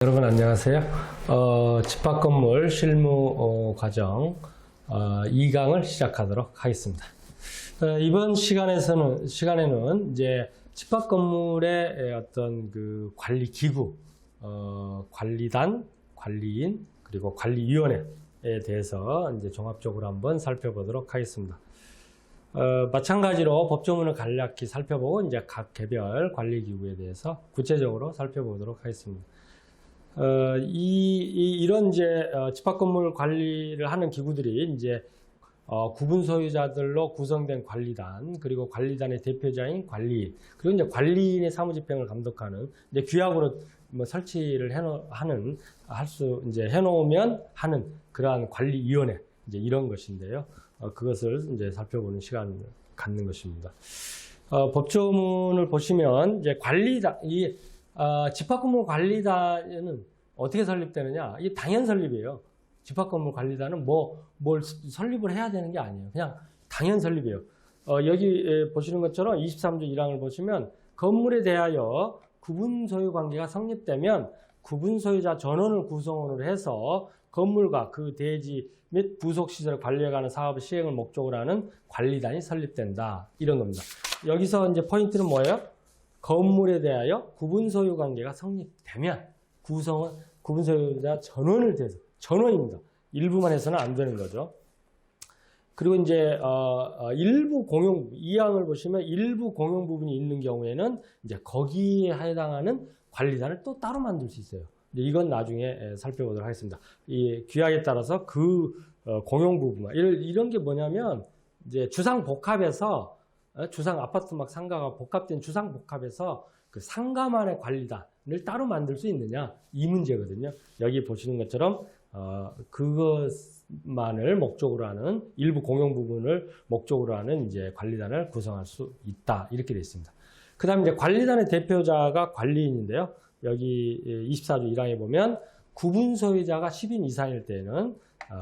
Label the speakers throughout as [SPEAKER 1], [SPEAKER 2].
[SPEAKER 1] 여러분 안녕하세요. 집합건물 실무 과정 2강을 시작하도록 하겠습니다. 이번 시간에는 이제 집합건물의 어떤 그 관리 기구, 관리단, 관리인, 그리고 관리위원회에 대해서 이제 종합적으로 한번 살펴보도록 하겠습니다. 마찬가지로 법조문을 간략히 살펴보고 이제 각 개별 관리기구에 대해서 구체적으로 살펴보도록 하겠습니다. 이런 이제 집합건물 관리를 하는 기구들이 이제 구분 소유자들로 구성된 관리단, 그리고 관리단의 대표자인 관리인, 그리고 이제 관리인의 사무집행을 감독하는 이제 규약으로 뭐 설치를 이제 해놓으면 하는 그러한 관리위원회 이제 이런 것인데요. 그것을 이제 살펴보는 시간을 갖는 것입니다. 법조문을 보시면 이제 집합건물 관리단은 어떻게 설립되느냐? 이게 당연 설립이에요. 집합건물 관리단은 뭘 설립을 해야 되는 게 아니에요. 그냥 당연 설립이에요. 여기 보시는 것처럼 23조 1항을 보시면 건물에 대하여 구분소유 관계가 성립되면 구분소유자 전원을 구성원으로 해서 건물과 그 대지 및 부속시설을 관리해가는 사업의 시행을 목적으로 하는 관리단이 설립된다. 이런 겁니다. 여기서 이제 포인트는 뭐예요? 건물에 대하여 구분소유 관계가 성립되면 구분소유자 전원을 대해서 전원입니다. 일부만 해서는 안 되는 거죠. 그리고 이제 일부 공용 2항을 보시면 일부 공용 부분이 있는 경우에는 이제 거기에 해당하는 관리단을 또 따로 만들 수 있어요. 이건 나중에 살펴보도록 하겠습니다. 이 규약에 따라서 그 공용 부분만 이런 게 뭐냐면 이제 주상복합에서 주상 아파트 막 상가가 복합된 주상복합에서 그 상가만의 관리단을 따로 만들 수 있느냐 이 문제거든요. 여기 보시는 것처럼 그것만을 목적으로 하는 일부 공용 부분을 목적으로 하는 이제 관리단을 구성할 수 있다 이렇게 되어 있습니다. 그 다음에 이제 관리단의 대표자가 관리인인데요. 여기 24조 1항에 보면 구분 소유자가 10인 이상일 때는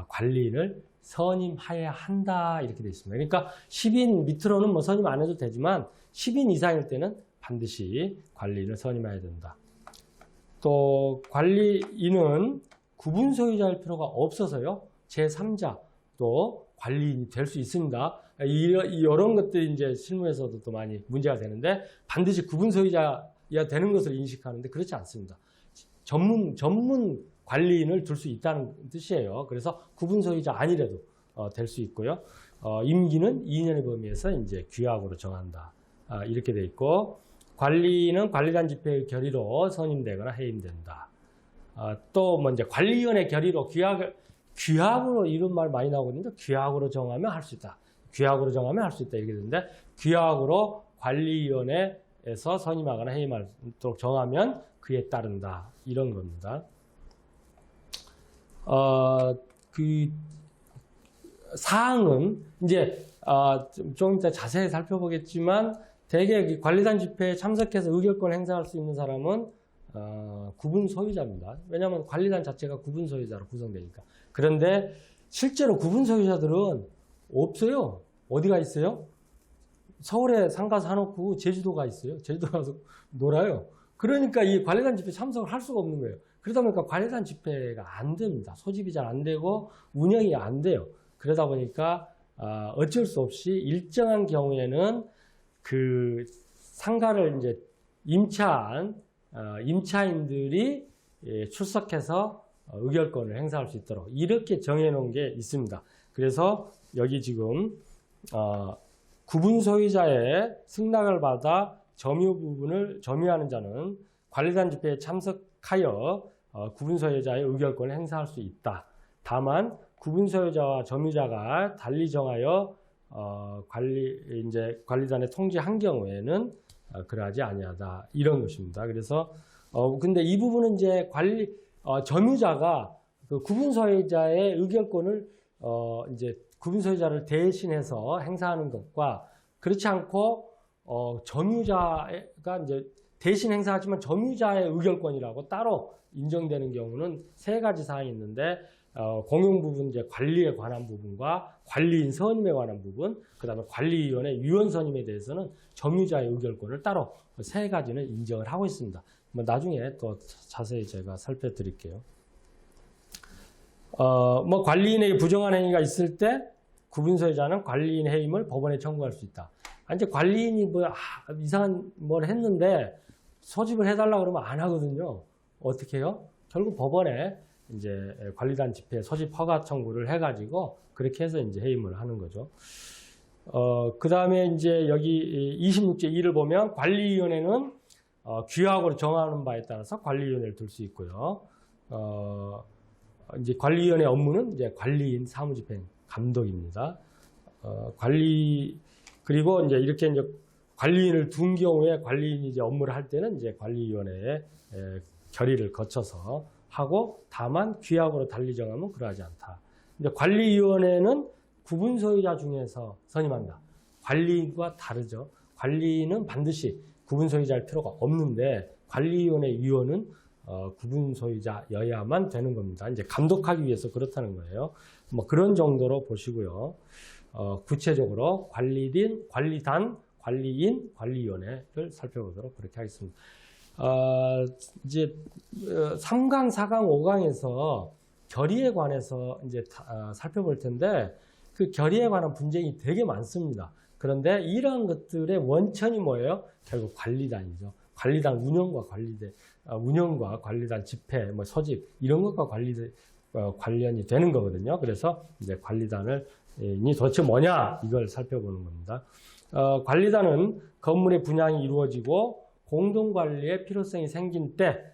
[SPEAKER 1] 관리인을 선임해야 한다 이렇게 되어 있습니다. 그러니까 10인 밑으로는 뭐 선임 안 해도 되지만 10인 이상일 때는 반드시 관리인을 선임해야 된다. 또 관리인은 구분 소유자일 필요가 없어서요. 제3자 또 관리인이 될 수 있습니다. 이런 것들이 이제 실무에서도 또 많이 문제가 되는데 반드시 구분 소유자야 되는 것을 인식하는데 그렇지 않습니다. 전문 관리인을 둘 수 있다는 뜻이에요. 그래서 구분 소유자 아니래도 될 수 있고요. 임기는 2년의 범위에서 이제 규약으로 정한다. 이렇게 돼 있고 관리인은 관리단 집회의 결의로 선임되거나 해임된다. 또 뭐 이제 관리위원회 결의로 규약으로 이런 말 많이 나오거든요. 규약으로 정하면 할 수 있다. 규약으로 정하면 할 수 있다 이렇게 되는데 규약으로 관리위원회에서 선임하거나 해임하도록 정하면 그에 따른다 이런 겁니다. 그 사항은 이제 좀 이따 자세히 살펴보겠지만 대개 관리단 집회에 참석해서 의결권 행사할 수 있는 사람은 구분 소유자입니다. 왜냐하면 관리단 자체가 구분 소유자로 구성되니까. 그런데 실제로 구분 소유자들은 없어요. 어디가 있어요? 서울에 상가 사놓고 제주도가 있어요. 제주도 가서 놀아요. 그러니까 이 관리단 집회 참석을 할 수가 없는 거예요. 그러다 보니까 관리단 집회가 안 됩니다. 소집이 잘 안 되고 운영이 안 돼요. 그러다 보니까 어쩔 수 없이 일정한 경우에는 그 상가를 이제 임차인들이 출석해서 의결권을 행사할 수 있도록 이렇게 정해놓은 게 있습니다. 그래서 여기 지금 구분 소유자의 승낙을 받아 점유하는 자는 관리단 집회에 참석하여 구분 소유자의 의결권을 행사할 수 있다. 다만 구분 소유자와 점유자가 달리 정하여 관리단에 통지한 경우에는 그러하지 아니하다 이런 것입니다. 그래서 근데 이 부분은 이제 점유자가 그 구분 소유자의 의결권을 이제 구분 소유자를 대신해서 행사하는 것과 그렇지 않고 점유자가 이제 대신 행사하지만 점유자의 의결권이라고 따로 인정되는 경우는 세 가지 사항이 있는데 공용 부분 이제 관리에 관한 부분과 관리인 선임에 관한 부분, 그다음에 관리위원회 위원 선임에 대해서는 점유자의 의결권을 따로 세 가지는 인정을 하고 있습니다. 뭐 나중에 또 자세히 제가 살펴드릴게요. 뭐 관리인에게 부정한 행위가 있을 때 구분소유자는 관리인 해임을 법원에 청구할 수 있다. 이제 관리인이 뭐 이상한 뭘 했는데 소집을 해달라 그러면 안 하거든요. 어떻게 해요? 결국 법원에 이제 관리단 집회 소집 허가 청구를 해가지고 그렇게 해서 이제 해임을 하는 거죠. 그 다음에 이제 여기 26제 2를 보면 관리위원회는 규약으로 정하는 바에 따라서 관리위원회를 둘 수 있고요. 이제 관리위원회 업무는 이제 관리인 사무집행 감독입니다. 그리고 이제 이렇게 이제 관리인을 둔 경우에 관리인이 이제 업무를 할 때는 이제 관리위원회에 결의를 거쳐서 하고 다만 규약으로 달리 정하면 그러하지 않다. 이제 관리위원회는 구분 소유자 중에서 선임한다. 관리인과 다르죠. 관리인은 반드시 구분 소유자일 필요가 없는데 관리위원회 위원은 구분 소유자여야만 되는 겁니다. 이제 감독하기 위해서 그렇다는 거예요. 뭐 그런 정도로 보시고요. 구체적으로 관리단, 관리인, 관리위원회를 살펴보도록 그렇게 하겠습니다. 이제 3강, 4강, 5강에서 결의에 관해서 이제 살펴볼 텐데 그 결의에 관한 분쟁이 되게 많습니다. 그런데 이런 것들의 원천이 뭐예요? 결국 관리단이죠. 관리단 운영과 관리단 집회, 뭐 소집 이런 것과 관련이 되는 거거든요. 그래서 이제 관리단이 도대체 뭐냐 이걸 살펴보는 겁니다. 관리단은 건물의 분양이 이루어지고 공동관리의 필요성이 생긴 때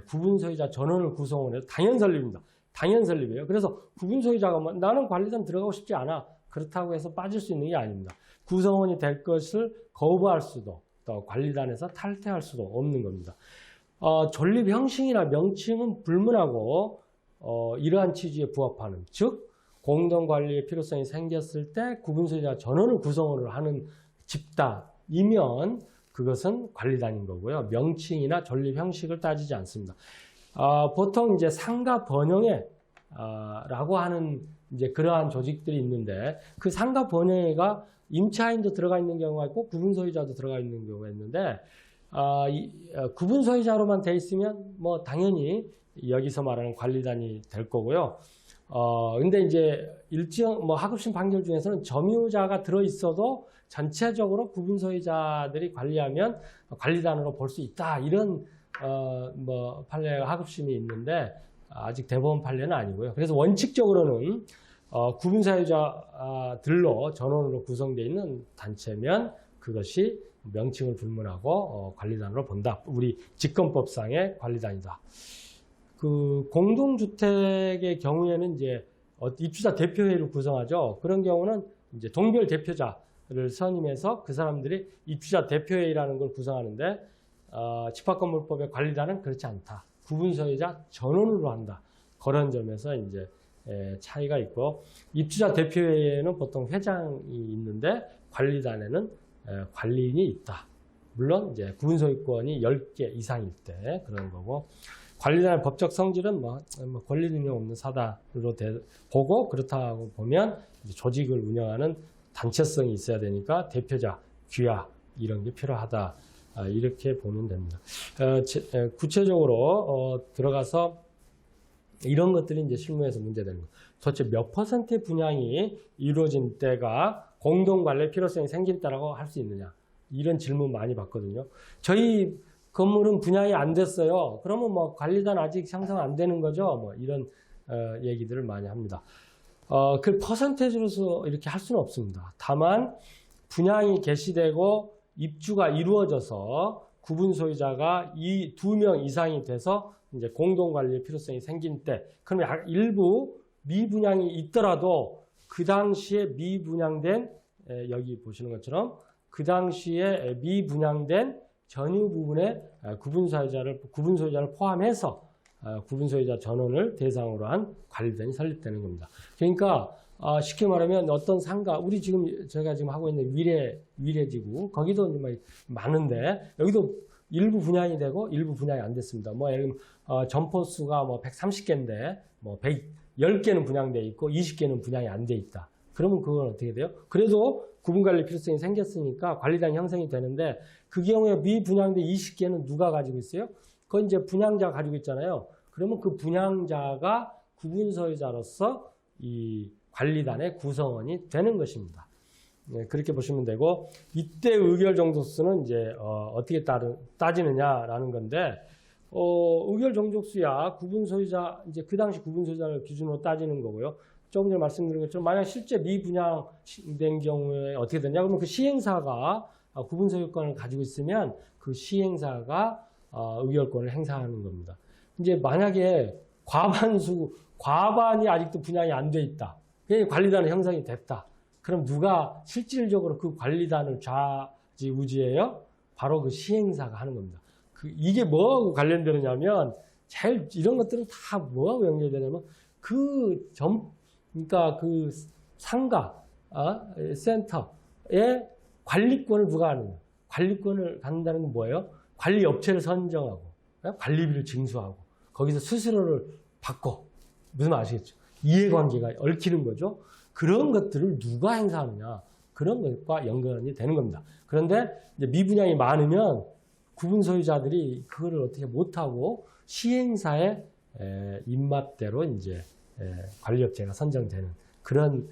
[SPEAKER 1] 구분소유자 전원을 구성원해서 당연설립입니다. 당연설립이에요. 그래서 구분소유자가 뭐 나는 관리단 들어가고 싶지 않아. 그렇다고 해서 빠질 수 있는 게 아닙니다. 구성원이 될 것을 거부할 수도 또 관리단에서 탈퇴할 수도 없는 겁니다. 존립 형식이나 명칭은 불문하고 이러한 취지에 부합하는 즉 공동관리의 필요성이 생겼을 때 구분소유자 전원을 구성원으로 하는 집단이면 그것은 관리단인 거고요. 명칭이나 존립 형식을 따지지 않습니다. 보통 이제 상가 번영회 라고 하는 이제 그러한 조직들이 있는데 그 상가 번영회가 임차인도 들어가 있는 경우가 있고 구분 소유자도 들어가 있는 경우가 있는데 구분 소유자로만 돼 있으면 뭐 당연히 여기서 말하는 관리단이 될 거고요. 근데 이제 일정 뭐 하급심 판결 중에서는 점유자가 들어 있어도 전체적으로 구분 소유자들이 관리하면 관리단으로 볼 수 있다 이런 뭐 판례가 하급심이 있는데 아직 대법원 판례는 아니고요. 그래서 원칙적으로는 구분 소유자들로 전원으로 구성되어 있는 단체면 그것이 명칭을 불문하고 관리단으로 본다. 우리 직권법상의 관리단이다. 그 공동주택의 경우에는 이제 입주자 대표회의를 구성하죠. 그런 경우는 이제 동별 대표자를 선임해서 그 사람들이 입주자 대표회의라는 걸 구성하는데 집합건물법의 관리단은 그렇지 않다. 구분 소유자 전원으로 한다. 그런 점에서 이제 차이가 있고 입주자 대표회의에는 보통 회장이 있는데 관리단에는 관리인이 있다. 물론 이제 구분 소유권이 10개 이상일 때 그런 거고 관리단의 법적 성질은 뭐 권리 능력 없는 사단으로 보고 그렇다고 보면 이제 조직을 운영하는 단체성이 있어야 되니까 대표자, 규약 이런 게 필요하다. 이렇게 보면 됩니다. 구체적으로 들어가서 이런 것들이 이제 실무에서 문제되는 거. 도대체 몇 퍼센트의 분양이 이루어진 때가 공동관리의 필요성이 생길 때라고 할 수 있느냐. 이런 질문 많이 받거든요. 저희 건물은 분양이 안 됐어요. 그러면 뭐 관리단 아직 형성 안 되는 거죠. 뭐 이런 얘기들을 많이 합니다. 그 퍼센테이지로서 이렇게 할 수는 없습니다. 다만 분양이 개시되고 입주가 이루어져서 구분 소유자가 이 2명 이상이 돼서 이제 공동관리의 필요성이 생긴 때, 그러면 일부 미분양이 있더라도 그 당시에 미분양된, 여기 보시는 것처럼 그 당시에 미분양된 전유 부분에 구분 소유자를 포함해서 구분 소유자 전원을 대상으로 한 관리단이 설립되는 겁니다. 그러니까 쉽게 말하면 어떤 상가, 우리 지금 제가 지금 하고 있는 위례지구 거기도 많은데 여기도 일부 분양이 되고 일부 분양이 안 됐습니다. 뭐 예를 들면 점포수가 뭐 130개인데 뭐 10개는 분양돼 있고 20개는 분양이 안 돼 있다. 그러면 그건 어떻게 돼요? 그래도 구분관리 필요성이 생겼으니까 관리단이 형성이 되는데 그 경우에 미분양된 20개는 누가 가지고 있어요? 그건 이제 분양자가 가지고 있잖아요. 그러면 그 분양자가 구분 소유자로서 이 관리단의 구성원이 되는 것입니다. 네, 그렇게 보시면 되고, 이때 의결 정족수는 이제 어떻게 따지느냐라는 건데, 의결 정족수야 구분 소유자, 이제 그 당시 구분 소유자를 기준으로 따지는 거고요. 조금 전에 말씀드린 것처럼 만약 실제 미분양된 경우에 어떻게 되냐? 그러면 그 시행사가 구분 소유권을 가지고 있으면 그 시행사가 의결권을 행사하는 겁니다. 이제 만약에 과반이 아직도 분양이 안 돼 있다. 관리단은 형성이 됐다. 그럼 누가 실질적으로 그 관리단을 좌지우지해요? 바로 그 시행사가 하는 겁니다. 이게 뭐하고 관련되느냐면, 제일 이런 것들은 다 뭐하고 연결되냐면, 그러니까 그 상가, 센터의 관리권을 누가 하느냐. 관리권을 갖는다는 건 뭐예요? 관리 업체를 선정하고, 관리비를 징수하고, 거기서 수수료를 받고, 무슨 말 아시겠죠? 이해관계가 얽히는 거죠. 그런 것들을 누가 행사하느냐, 그런 것과 연관이 되는 겁니다. 그런데 이제 미분양이 많으면 구분 소유자들이 그거를 어떻게 못하고 시행사의 입맛대로 이제 관리업체가 선정되는 그런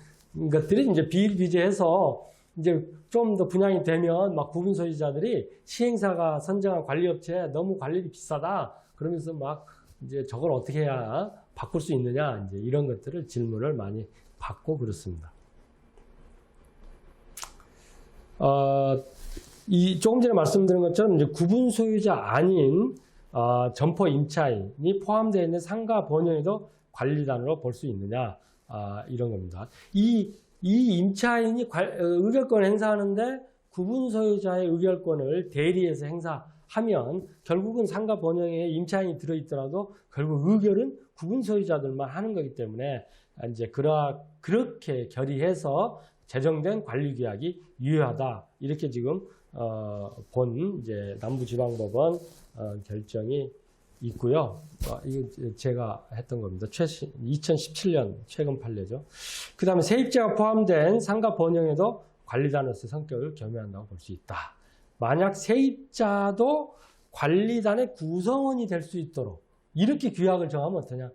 [SPEAKER 1] 것들이 이제 비일비재해서 이제 좀 더 분양이 되면 막 구분 소유자들이 시행사가 선정한 관리업체 너무 관리비 비싸다 그러면서 막 이제 저걸 어떻게 해야 바꿀 수 있느냐 이제 이런 것들을 질문을 많이 받고 그렇습니다. 조금 전에 말씀드린 것처럼 이제 구분 소유자 아닌 점포 임차인이 포함되어 있는 상가 번영에도 관리단으로 볼 수 있느냐 이런 겁니다. 이 임차인이 의결권을 행사하는데 구분 소유자의 의결권을 대리해서 행사하면 결국은 상가 번영에 임차인이 들어있더라도 결국 의결은 구분 소유자들만 하는 거기 때문에 이제 그렇게 결의해서 제정된 관리계약이 유효하다 이렇게 지금 본 이제 남부지방법원 결정이 있고요. 이거 제가 했던 겁니다. 2017년 최근 판례죠. 그 다음에 세입자가 포함된 상가 번영에도 관리단으로서의 성격을 겸유한다고 볼 수 있다. 만약 세입자도 관리단의 구성원이 될 수 있도록 이렇게 규약을 정하면 어떠냐?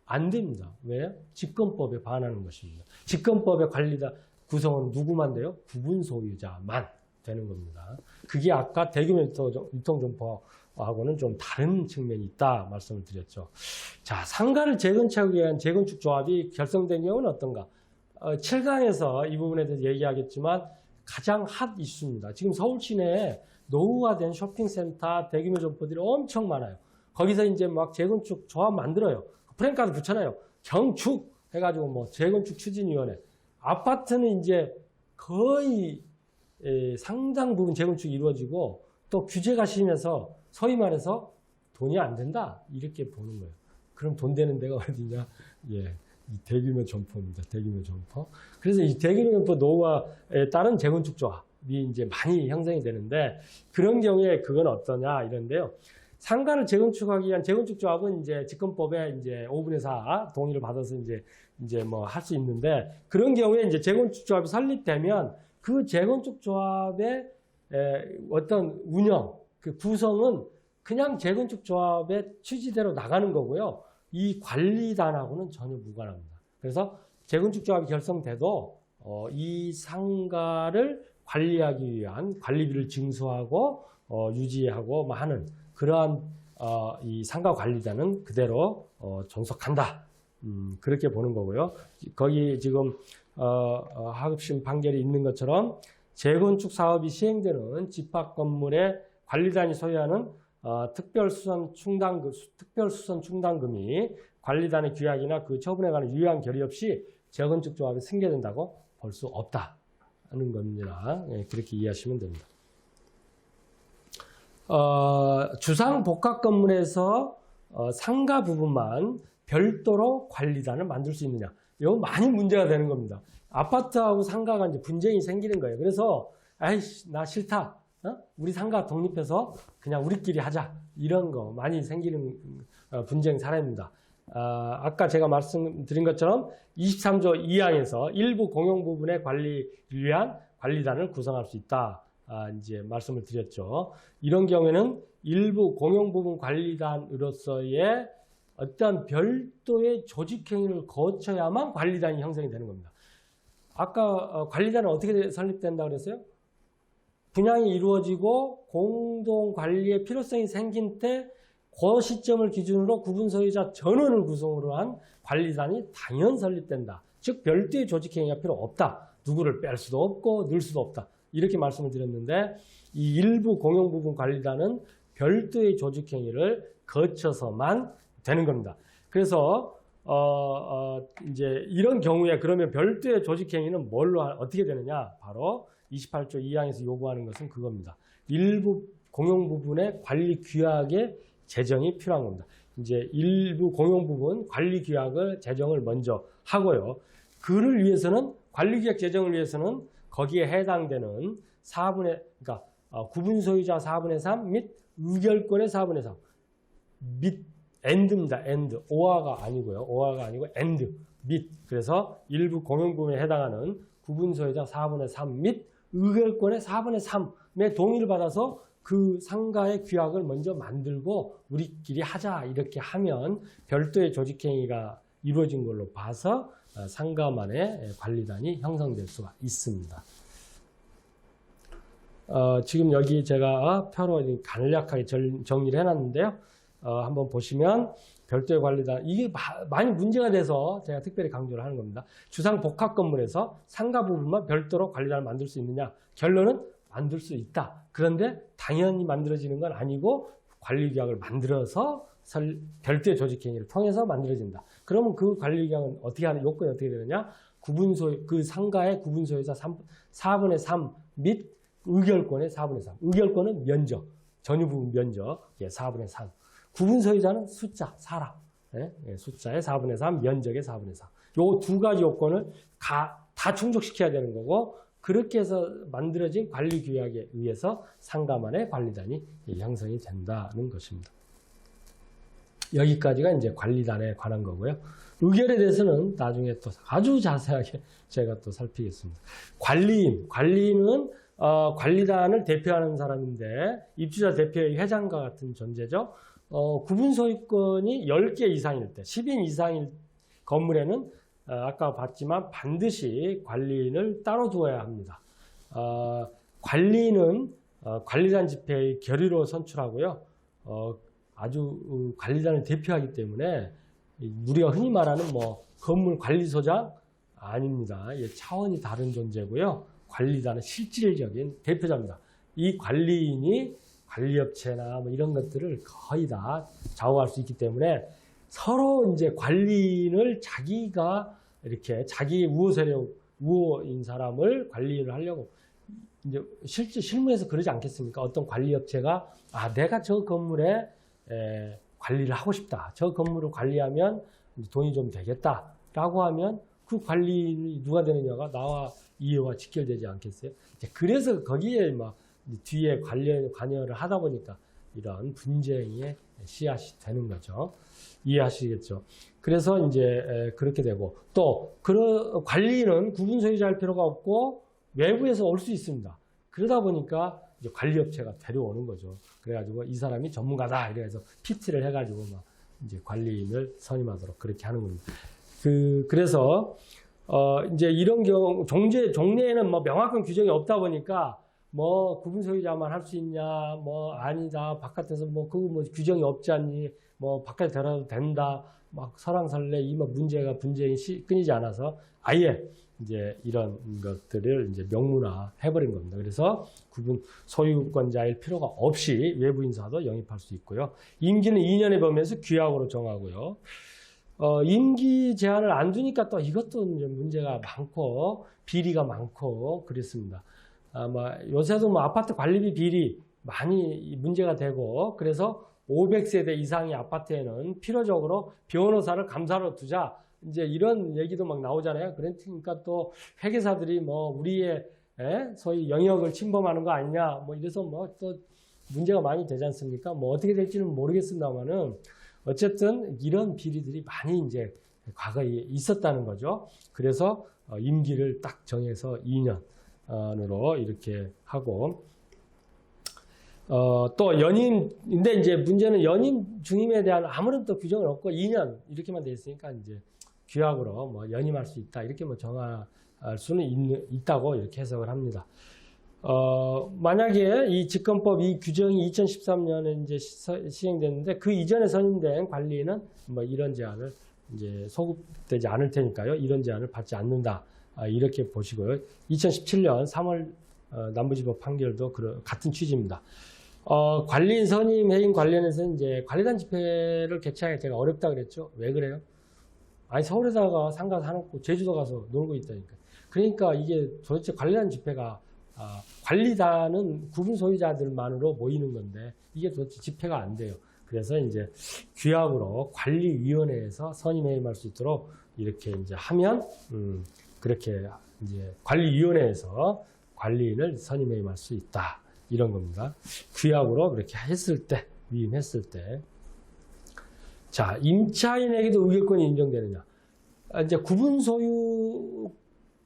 [SPEAKER 1] 안 됩니다. 왜요? 직권법에 반하는 것입니다. 직권법의 관리단 구성원은 누구만 돼요? 구분 소유자만 되는 겁니다. 그게 아까 대규모 유통점포하고는 좀 다른 측면이 있다 말씀을 드렸죠. 자, 상가를 재건축하기 위한 재건축 조합이 결성된 경우는 어떤가? 7강에서 이 부분에 대해서 얘기하겠지만 가장 핫 이슈입니다. 지금 서울 시내에 노후화된 쇼핑센터, 대규모 점포들이 엄청 많아요. 거기서 이제 막 재건축 조합 만들어요. 프랭카드 붙여놔요. 경축 해가지고 뭐 재건축 추진위원회. 아파트는 이제 거의 상당 부분 재건축이 이루어지고 또 규제가 심해서 소위 말해서 돈이 안 된다 이렇게 보는 거예요. 그럼 돈 되는 데가 어디냐? 이 대규모 점포입니다. 대규모 점포. 그래서 이 대규모 점포 노후화에 따른 재건축 조합이 이제 많이 형성이 되는데 그런 경우에 그건 어떠냐 이런데요. 상가를 재건축하기 위한 재건축 조합은 이제 직권법에 이제 5분의 4 동의를 받아서 이제 뭐 할 수 있는데 그런 경우에 이제 재건축 조합이 설립되면 그 재건축 조합의 어떤 운영, 그 구성은 그냥 재건축 조합의 취지대로 나가는 거고요. 이 관리단하고는 전혀 무관합니다. 그래서 재건축 조합이 결성돼도 이 상가를 관리하기 위한 관리비를 징수하고 유지하고 하는 그러한 이 상가 관리단은 그대로 존속한다. 그렇게 보는 거고요. 거기 지금 하급심 판결이 있는 것처럼 재건축 사업이 시행되는 집합 건물의 관리단이 소유하는 특별수선 충당금이 관리단의 규약이나 그 처분에 관한 유효한 결의 없이 재건축 조합이 승계된다고 볼 수 없다는 겁니다. 그렇게 이해하시면 됩니다. 주상 복합 건물에서 상가 부분만 별도로 관리단을 만들 수 있느냐? 이거 많이 문제가 되는 겁니다. 아파트하고 상가가 이제 분쟁이 생기는 거예요. 그래서 아이씨 나 싫다. 우리 상가 독립해서 그냥 우리끼리 하자. 이런 거 많이 생기는 분쟁 사례입니다. 아까 제가 말씀드린 것처럼 23조 2항에서 일부 공용 부분의 관리를 위한 관리단을 구성할 수 있다. 이제 말씀을 드렸죠. 이런 경우에는 일부 공용부문 관리단으로서의 어떠한 별도의 조직행위를 거쳐야만 관리단이 형성이 되는 겁니다. 아까 관리단은 어떻게 설립된다고 그랬어요? 분양이 이루어지고 공동관리의 필요성이 생긴 때 그 시점을 기준으로 구분소유자 전원을 구성으로 한 관리단이 당연 설립된다. 즉 별도의 조직행위가 필요 없다. 누구를 뺄 수도 없고 넣을 수도 없다. 이렇게 말씀을 드렸는데 이 일부 공용부분 관리단은 별도의 조직행위를 거쳐서만 되는 겁니다. 그래서 이제 이런 경우에 그러면 별도의 조직행위는 뭘로 어떻게 되느냐? 바로 28조 2항에서 요구하는 것은 그겁니다. 일부 공용부분의 관리 규약의 제정이 필요한 겁니다. 이제 일부 공용부분 관리 규약을 제정을 먼저 하고요. 그를 위해서는 관리규약 제정을 위해서는 거기에 해당되는 4분의 그러니까 구분 소유자 4분의 3 및 의결권의 4분의 3 및 and입니다. and or가 아니고요. or가 아니고 and 및 그래서 일부 공용부분에 해당하는 구분 소유자 4분의 3 및 의결권의 4분의 3의 동의를 받아서 그 상가의 규약을 먼저 만들고 우리끼리 하자 이렇게 하면 별도의 조직행위가 이루어진 걸로 봐서 상가만의 관리단이 형성될 수가 있습니다. 지금 여기 제가 표로 간략하게 정리를 해놨는데요. 한번 보시면 별도의 관리단 이게 많이 문제가 돼서 제가 특별히 강조를 하는 겁니다. 주상복합 건물에서 상가 부분만 별도로 관리단을 만들 수 있느냐? 결론은 만들 수 있다. 그런데 당연히 만들어지는 건 아니고 관리규약을 만들어서 별도의 조직행위를 통해서 만들어진다. 그러면 그 관리규약은 어떻게 하는 요건이 어떻게 되느냐? 그 상가의 구분소유자 4분의 3 및 의결권의 4분의 3. 의결권은 면적, 전유부분 면적 4분의 3. 구분소유자는 숫자, 사람. 숫자의 4분의 3, 면적의 4분의 3. 요 두 가지 요건을 다 충족시켜야 되는 거고 그렇게 해서 만들어진 관리규약에 의해서 상가만의 관리단이 형성이 된다는 것입니다. 여기까지가 이제 관리단에 관한 거고요. 의결에 대해서는 나중에 또 아주 자세하게 제가 또 살피겠습니다. 관리인은 관리단을 대표하는 사람인데 입주자 대표의 회장과 같은 존재죠. 구분소유권이 10개 이상일 때, 10인 이상일 건물에는 아까 봤지만 반드시 관리인을 따로 두어야 합니다. 관리인은 관리단 집회의 결의로 선출하고요. 아주 관리단을 대표하기 때문에 우리가 흔히 말하는 뭐 건물 관리소장 아닙니다. 차원이 다른 존재고요. 관리단은 실질적인 대표자입니다. 이 관리인이 관리업체나 뭐 이런 것들을 거의 다 좌우할 수 있기 때문에 서로 이제 관리인을 자기가 이렇게 자기 우호인 사람을 관리인을 하려고 이제 실무에서 그러지 않겠습니까? 어떤 관리업체가 내가 저 건물에 관리를 하고 싶다. 저 건물을 관리하면 돈이 좀 되겠다라고 하면 그 관리인이 누가 되느냐가 나와 이해와 직결되지 않겠어요? 그래서 거기에 막 뒤에 관여를 하다 보니까 이런 분쟁의 씨앗이 되는 거죠. 이해하시겠죠? 그래서 이제 그렇게 되고 또 관리인은 구분 소유자일 필요가 없고 외부에서 올 수 있습니다. 그러다 보니까 이제 관리업체가 데려오는 거죠. 그래가지고 이 사람이 전문가다 이래서 PT를 해가지고 막 이제 관리인을 선임하도록 그렇게 하는 겁니다. 그래서 이제 이런 경우 종래에는 뭐 명확한 규정이 없다 보니까 뭐 구분 소유자만 할 수 있냐, 뭐 아니다, 바깥에서 뭐 규정이 없지 않니, 뭐 바깥에 들어도 된다, 막 설왕설래 이 분쟁이 끊이지 않아서 아예 이제 이런 것들을 이제 명문화 해버린 겁니다. 그래서 구분 소유권자일 필요가 없이 외부 인사도 영입할 수 있고요. 임기는 2년에 범위에서 규약으로 정하고요. 임기 제한을 안 두니까 또 이것도 이제 문제가 많고 비리가 많고 그랬습니다. 요새도 뭐 아파트 관리비 비리 많이 문제가 되고 그래서 500세대 이상의 아파트에는 필요적으로 변호사를 감사로 두자 이제 이런 얘기도 막 나오잖아요. 그러니까 또 회계사들이 뭐 우리의 소위 영역을 침범하는 거 아니냐 뭐 이래서 뭐 또 문제가 많이 되지 않습니까? 뭐 어떻게 될지는 모르겠습니다만은 어쨌든 이런 비리들이 많이 이제 과거에 있었다는 거죠. 그래서 임기를 딱 정해서 2년으로 이렇게 하고 또 연임인데 이제 문제는 연임 중임에 대한 아무런 또 규정은 없고 2년 이렇게만 돼 있으니까 이제 규약으로 뭐 연임할 수 있다 이렇게 뭐 정할 수는 있다고 이렇게 해석을 합니다. 만약에 이 직권법 이 규정이 2013년에 이제 시행됐는데 그 이전에 선임된 관리인은 뭐 이런 제한을 이제 소급되지 않을 테니까요. 이런 제한을 받지 않는다. 이렇게 보시고요. 2017년 3월 남부지법 판결도 같은 취지입니다. 관리인 선임 해임 관련해서는 이제 관리단 집회를 개최하기 제가 어렵다 그랬죠. 왜 그래요? 아니 서울에다가 상가 사놓고 제주도 가서 놀고 있다니까. 그러니까 이게 도대체 관리단 집회가 관리단은 구분 소유자들만으로 모이는 건데 이게 도대체 집회가 안 돼요. 그래서 이제 규약으로 관리위원회에서 선임 해임할 수 있도록 이렇게 이제 하면 그렇게 이제 관리위원회에서 관리인을 선임 해임할 수 있다 이런 겁니다. 규약으로 그렇게 했을 때 위임했을 때. 자, 임차인에게도 의결권이 인정되느냐? 이제 구분 소유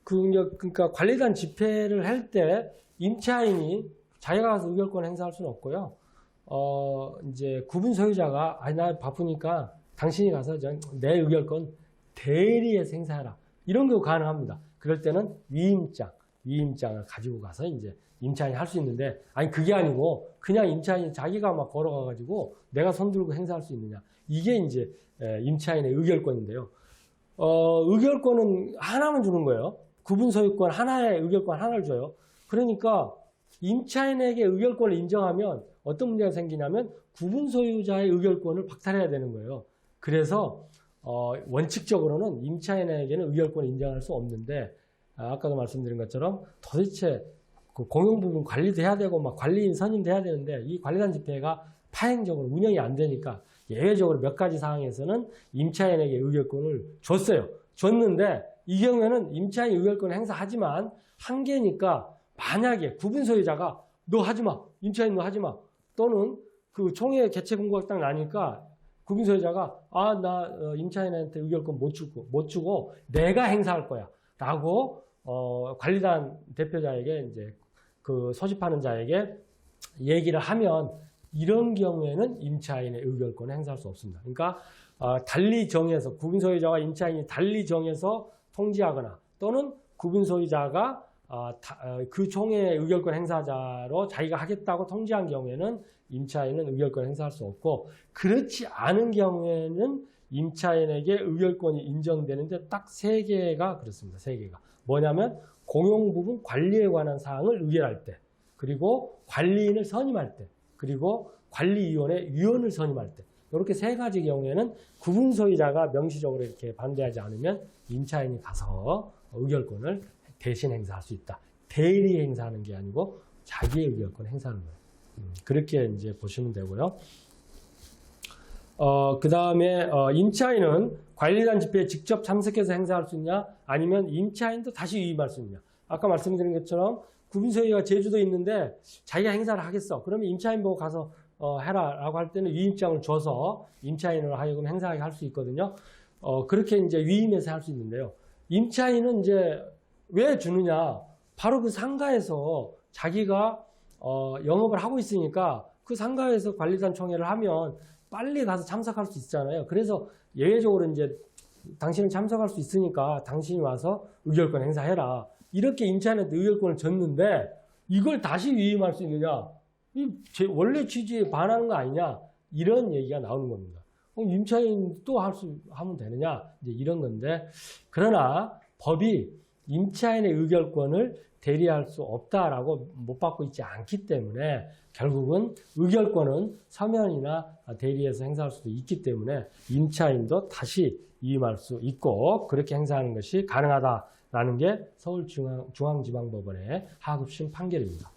[SPEAKER 1] 그러니까 관리단 집회를 할 때 임차인이 자기가 가서 의결권 행사할 수는 없고요. 이제 구분 소유자가 아니 나 바쁘니까 당신이 가서 내 의결권 대리해서 행사해라. 이런 거 가능합니다. 그럴 때는 위임장을 가지고 가서 이제 임차인이 할 수 있는데 아니 그게 아니고 그냥 임차인이 자기가 막 걸어가 가지고 내가 손들고 행사할 수 있느냐. 이게 이제 임차인의 의결권인데요. 의결권은 하나만 주는 거예요. 구분 소유권 하나의 의결권 하나를 줘요. 그러니까 임차인에게 의결권을 인정하면 어떤 문제가 생기냐면 구분 소유자의 의결권을 박탈해야 되는 거예요. 그래서 원칙적으로는 임차인에게는 의결권을 인정할 수 없는데 아까도 말씀드린 것처럼 도대체 그 공용부분 관리돼야 되고 막 관리인 선임돼야 되는데 이 관리단 집회가 파행적으로 운영이 안 되니까 예외적으로 몇 가지 상황에서는 임차인에게 의결권을 줬는데 이 경우에는 임차인 의결권을 행사하지만 한계니까 만약에 구분 소유자가 너 하지마, 임차인 너 하지마 또는 그 총회 개최 공고가 딱 나니까 구분 소유자가 나 임차인한테 의결권 못 주고 내가 행사할 거야 라고 관리단 대표자에게 이제 그 소집하는 자에게 얘기를 하면 이런 경우에는 임차인의 의결권을 행사할 수 없습니다. 그러니까 달리 정해서 구분 소유자와 임차인이 달리 정해서 통지하거나 또는 구분 소유자가 그 총회 의결권 행사자로 자기가 하겠다고 통지한 경우에는 임차인은 의결권 행사할 수 없고 그렇지 않은 경우에는 임차인에게 의결권이 인정되는데 딱 3개가 그렇습니다. 3개가. 뭐냐면 공용부분 관리에 관한 사항을 의결할 때 그리고 관리인을 선임할 때 그리고 관리위원회 위원을 선임할 때 이렇게 3가지 경우에는 구분 소유자가 명시적으로 이렇게 반대하지 않으면 임차인이 가서 의결권을 대신 행사할 수 있다. 대리 행사하는 게 아니고 자기의 의결권 행사하는 거예요. 그렇게 이제 보시면 되고요. 그 다음에 임차인은 관리단 집회에 직접 참석해서 행사할 수 있냐 아니면 임차인도 다시 위임할 수 있냐. 아까 말씀드린 것처럼 구분 소유가 제주도에 있는데 자기가 행사를 하겠어. 그러면 임차인 보고 가서 해라 라고 할 때는 위임장을 줘서 임차인으로 하여금 행사하게 할 수 있거든요. 그렇게 이제 위임해서 할 수 있는데요. 임차인은 이제 왜 주느냐? 바로 그 상가에서 자기가 영업을 하고 있으니까 그 상가에서 관리단 총회를 하면 빨리 가서 참석할 수 있잖아요. 그래서 예외적으로 이제 당신은 참석할 수 있으니까 당신이 와서 의결권 행사해라. 이렇게 임차인한테 의결권을 줬는데 이걸 다시 위임할 수 있느냐? 원래 취지에 반하는 거 아니냐? 이런 얘기가 나오는 겁니다. 임차인 또 하면 되느냐? 이제 이런 건데 그러나 법이 임차인의 의결권을 대리할 수 없다라고 못 받고 있지 않기 때문에 결국은 의결권은 서면이나 대리해서 행사할 수도 있기 때문에 임차인도 다시 위임할 수 있고 그렇게 행사하는 것이 가능하다라는 게 서울중앙지방법원의 하급심 판결입니다.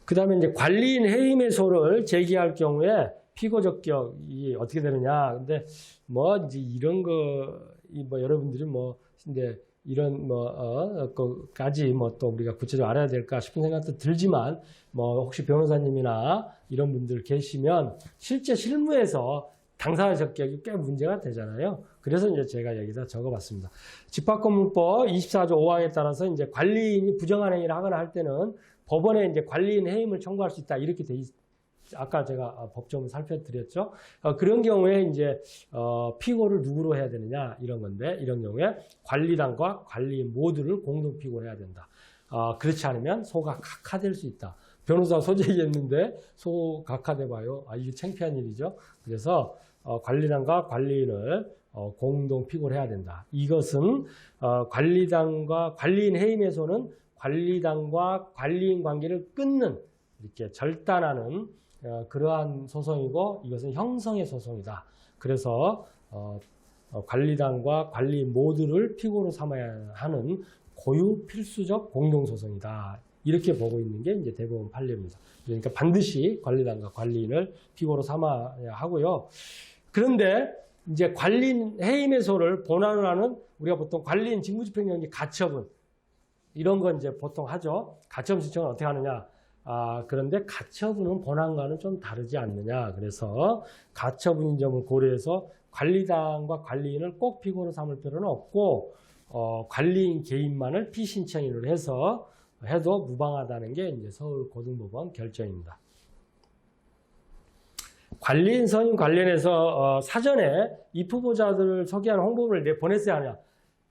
[SPEAKER 1] 그 다음에 이제 관리인 해임의소를 제기할 경우에 피고 적격이 어떻게 되느냐. 근데 뭐 이제 이런 뭐 여러분들이 뭐 근데 이런 거까지 뭐 또 우리가 구체적으로 알아야 될까 싶은 생각도 들지만 뭐 혹시 변호사님이나 이런 분들 계시면 실제 실무에서 당사자 적격이 꽤 문제가 되잖아요. 그래서 이제 제가 여기다 적어봤습니다. 집합건물법 24조 5항에 따라서 이제 관리인이 부정한 행위를 하거나 할 때는 법원에 이제 관리인 해임을 청구할 수 있다. 이렇게 돼 아까 제가 법조문 살펴드렸죠. 그런 경우에 이제 피고를 누구로 해야 되느냐 이런 건데, 이런 경우에 관리단과 관리인 모두를 공동 피고를 해야 된다. 그렇지 않으면 소가 각하될 수 있다. 변호사 소재했는데 소 각하돼 봐요. 이게 창피한 일이죠. 그래서 관리단과 관리인을 공동 피고를 해야 된다. 이것은 관리단과 관리인 해임에서는 관리단과 관리인 관계를 끊는, 이렇게 절단하는 그러한 소송이고, 이것은 형성의 소송이다. 그래서 관리단과 관리인 모두를 피고로 삼아야 하는 고유 필수적 공동소송이다. 이렇게 보고 있는 게 이제 대법원 판례입니다. 그러니까 반드시 관리단과 관리인을 피고로 삼아야 하고요. 그런데 이제 관리인 해임해소를 본안으로 하는, 우리가 보통 관리인 직무집행정지 가처분 이런 건 이제 보통 하죠. 가처분 신청은 어떻게 하느냐? 그런데 가처분은 본안과는 좀 다르지 않느냐. 그래서 가처분인 점을 고려해서 관리단과 관리인을 꼭 피고로 삼을 필요는 없고, 관리인 개인만을 피신청인으로 해서 해도 무방하다는 게 이제 서울고등법원 결정입니다. 관리인 선임 관련해서 사전에 입후보자들을 소개하는 홍보를 보냈어야 하냐.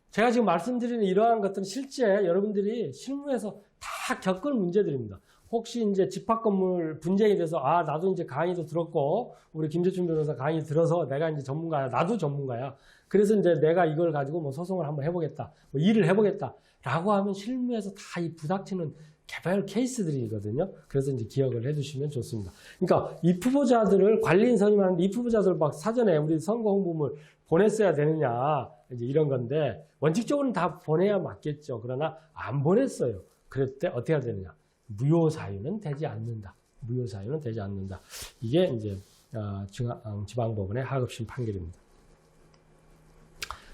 [SPEAKER 1] 제가 지금 말씀드리는 이러한 것들은 실제 여러분들이 실무에서 다 겪을 문제들입니다. 혹시 이제 집합건물 분쟁이 돼서 나도 이제 강의도 들었고 우리 김재춘 변호사 강의 들어서 내가 이제 전문가야, 나도 전문가야. 그래서 이제 내가 이걸 가지고 뭐 소송을 한번 해보겠다, 뭐 일을 해보겠다라고 하면 실무에서 다 이 부닥치는 개발 케이스들이거든요. 그래서 이제 기억을 해두시면 좋습니다. 그러니까 입후보자들을 관리인 선임하는데 입후보자들 막 사전에 우리 선거 홍보물 보냈어야 되느냐, 이제 이런 건데, 원칙적으로는 다 보내야 맞겠죠. 그러나 안 보냈어요. 그럴 때 어떻게 해야 되느냐? 무효사유는 되지 않는다. 무효사유는 되지 않는다. 이게 이제 지방법원의 하급심 판결입니다.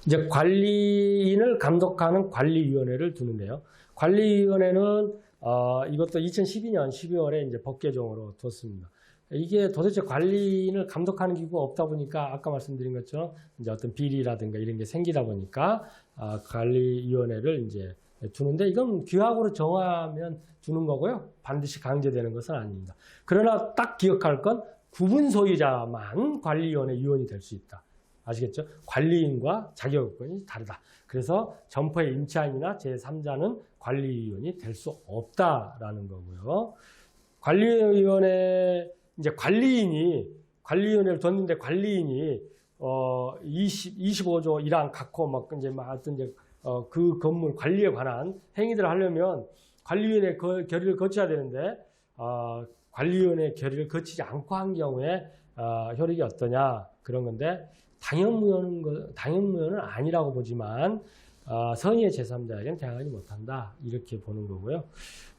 [SPEAKER 1] 이제 관리인을 감독하는 관리위원회를 두는데요. 관리위원회는 이것도 2012년 12월에 이제 법 개정으로 뒀습니다. 이게 도대체 관리인을 감독하는 기구가 없다 보니까 아까 말씀드린 것처럼 이제 어떤 비리라든가 이런 게 생기다 보니까 관리위원회를 이제 두는데, 이건 규약으로 정하면 두는 거고요. 반드시 강제되는 것은 아닙니다. 그러나 딱 기억할 건 구분 소유자만 관리위원회 위원이 될 수 있다. 아시겠죠? 관리인과 자격요건이 다르다. 그래서 점포의 임차인이나 제3자는 관리위원이 될 수 없다라는 거고요. 관리위원회, 이제 관리위원회를 뒀는데 관리인이 25조 1항 각호 막 이제 하여튼 이제 그 건물 관리에 관한 행위들을 하려면 관리위원회 결의를 거쳐야 되는데, 관리위원회 결의를 거치지 않고 한 경우에 효력이 어떠냐, 그런 건데, 당연무효는 아니라고 보지만 선의의 제3자에게는 대항하지 못한다, 이렇게 보는 거고요.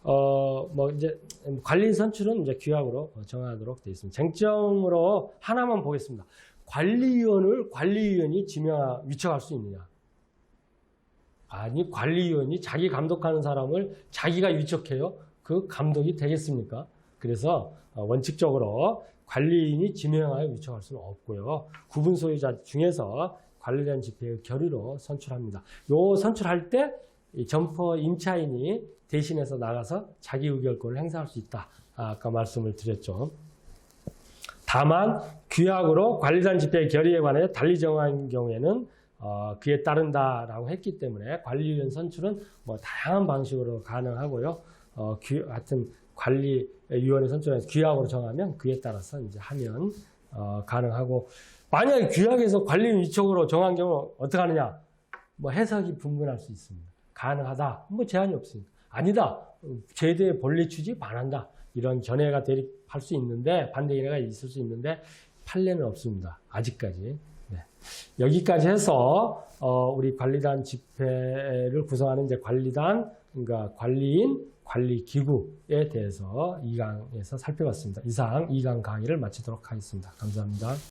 [SPEAKER 1] 뭐 이제 관리인 선출은 이제 규약으로 정하도록 되어 있습니다. 쟁점으로 하나만 보겠습니다. 관리위원이 위촉할 수 있느냐? 아니, 관리위원이 자기 감독하는 사람을 자기가 위촉해요? 그 감독이 되겠습니까? 그래서 원칙적으로 관리인이 지명하여 위촉할 수는 없고요. 구분 소유자 중에서 관리된 집회의 결의로 선출합니다. 요 선출할 때 점포 임차인이 대신해서 나가서 자기 의결권을 행사할 수 있다. 아까 말씀을 드렸죠. 다만 규약으로 관리단 집회의 결의에 관해 달리 정한 경우에는 그에 따른다라고 했기 때문에 관리위원 선출은 뭐 다양한 방식으로 가능하고요. 하여튼 관리위원회 선출해서 규약으로 정하면 그에 따라서 이제 하면 가능하고, 만약에 규약에서 관리인 위촉으로 정한 경우 어떻게 하느냐? 뭐 해석이 분분할 수 있습니다. 가능하다. 뭐 제한이 없습니다. 아니다. 제도의 본래 취지 반한다. 이런 견해가 대립할 수 있는데, 반대 견해가 있을 수 있는데 판례는 없습니다. 아직까지. 네. 여기까지 해서 우리 관리단 집회를 구성하는 이제 관리단, 그러니까 관리인, 관리기구에 대해서 2강에서 살펴봤습니다. 이상 2강 강의를 마치도록 하겠습니다. 감사합니다.